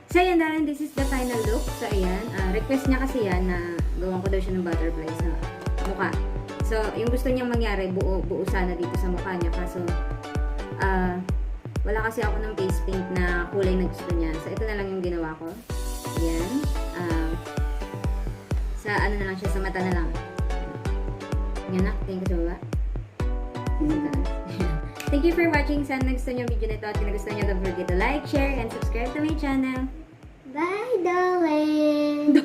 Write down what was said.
So, ayan, darling, this is the final look. So, ayan, request niya kasi yan na gawan ko daw siya ng butterfly sa mukha. So, yung gusto niyang mangyari, buo sana dito sa mukha niya. Kaso, wala kasi ako ng face paint na kulay na gusto niya. So, ito na lang yung ginawa ko. Ayan. Sa ano na lang siya, sa mata na lang. Anak, thank you sa baba. Thank you for watching. Sana nagustuhan niyo ang video nito at kung nagustuhan niyo, don't forget to like, share, and subscribe to my channel. Bye, darling.